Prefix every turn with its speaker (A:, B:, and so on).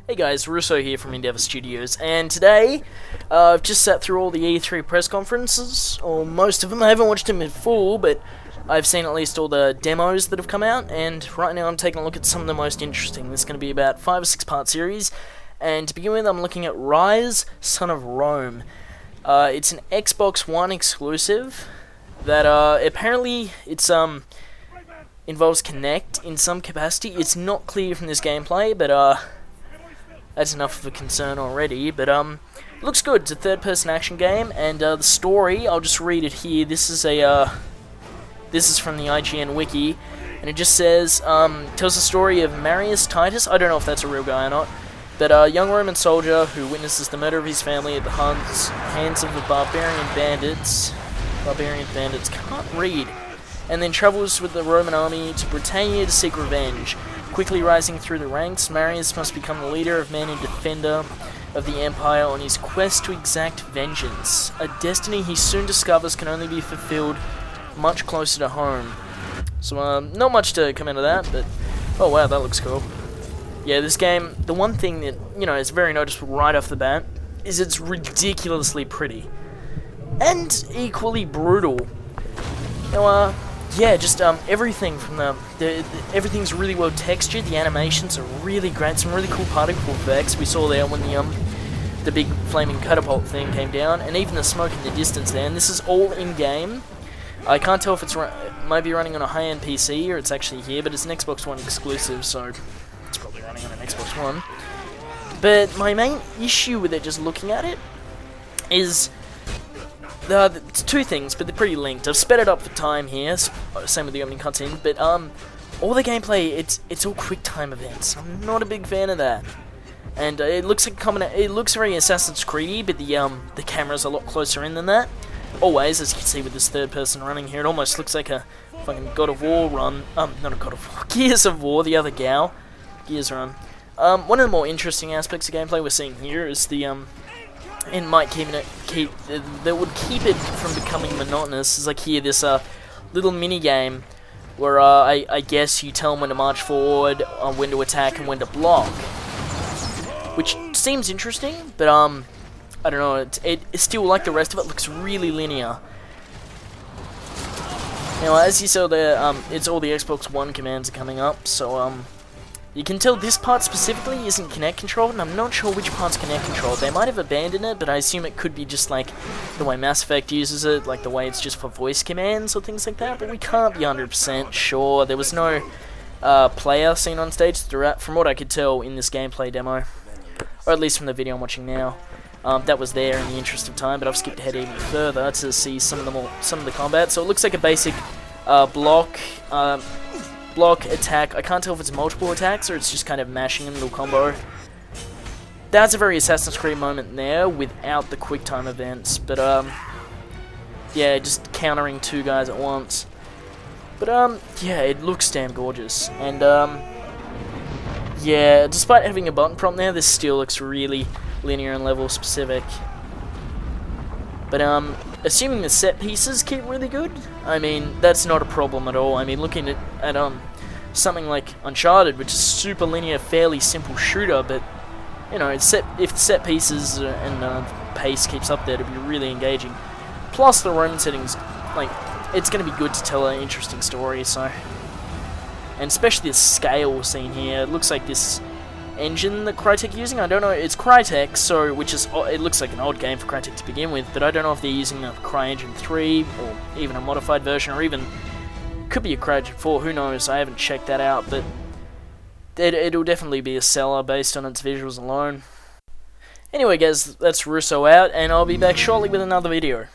A: Hey guys, Russo here from Endeavour Studios, and today I've just sat through all the E3 press conferences, or most of them. I haven't watched them in full, but I've seen at least all the demos that have come out, and right now I'm taking a look at some of the most interesting. This is going to be about a 5 or 6 part series, and to begin with I'm looking at Ryse, Son of Rome. It's an Xbox One exclusive that apparently it's involves Kinect in some capacity. It's not clear from this gameplay, but that's enough of a concern already. But it looks good. It's a third-person action game, and the story, I'll just read it here. This is from the IGN wiki, and it just says tells the story of Marius Titus. I don't know if that's a real guy or not, but a young Roman soldier who witnesses the murder of his family at the hands of the barbarian bandits. Can't read. And then travels with the Roman army to Britannia to seek revenge. Quickly rising through the ranks, Marius must become the leader of men and defender of the Empire on his quest to exact vengeance, a destiny he soon discovers can only be fulfilled much closer to home. So, not much to come out of that, but oh wow, that looks cool. Yeah, this game, the one thing that, you know, is very noticeable right off the bat is it's ridiculously pretty. And equally brutal. Now, yeah, just everything from everything's really well textured. The animations are really great. Some really cool particle effects we saw there when the big flaming catapult thing came down, and even the smoke in the distance there. And this is all in game. I can't tell if it might be running on a high-end PC or it's actually here, but it's an Xbox One exclusive, so it's probably running on an Xbox One. But my main issue with it, just looking at it, is it's two things, but they're pretty linked. I've sped it up for time here, same with the opening cutscene, but all the gameplay, it's all quick time events. I'm not a big fan of that. And it looks like it looks very Assassin's Creed-y, but the camera's a lot closer in than that. Always, as you can see with this third person running here, it almost looks like a fucking God of War run. Not a God of War, Gears of War, the other gal. Gears run. One of the more interesting aspects of gameplay we're seeing here is the and might that would keep it from becoming monotonous. Is like here, this little mini game where I guess you tell them when to march forward, when to attack, and when to block, which seems interesting, but I don't know. It's still, like the rest of it, looks really linear. Now, as you saw there, it's all the Xbox One commands are coming up, so you can tell this part specifically isn't Kinect controlled, and I'm not sure which part's Kinect controlled. They might have abandoned it, but I assume it could be just like the way Mass Effect uses it, like the way it's just for voice commands or things like that, but we can't be 100% sure. There was no player seen on stage throughout, from what I could tell in this gameplay demo, or at least from the video I'm watching now. That was there in the interest of time, but I've skipped ahead even further to see some of the combat. So it looks like a basic block, attack. I can't tell if it's multiple attacks or it's just kind of mashing in a little combo. That's a very Assassin's Creed moment there without the quick time events, but yeah, just countering two guys at once. But yeah, it looks damn gorgeous, and yeah, despite having a button prompt there, this still looks really linear and level specific. But assuming the set pieces keep really good, I mean, that's not a problem at all. I mean, looking at something like Uncharted, which is super linear, fairly simple shooter, but you know, if the set pieces and pace keeps up there, to be really engaging. Plus the Roman settings, like, it's going to be good to tell an interesting story. So, and especially the scale seen here, it looks like this engine that Crytek using, I don't know, it's Crytek, so it looks like an odd game for Crytek to begin with, but I don't know if they're using the CryEngine 3 or even a modified version, or even could be a CryEngine 4, who knows, I haven't checked that out, but it'll definitely be a seller based on its visuals alone. Anyway guys, that's Russo out, and I'll be back shortly with another video.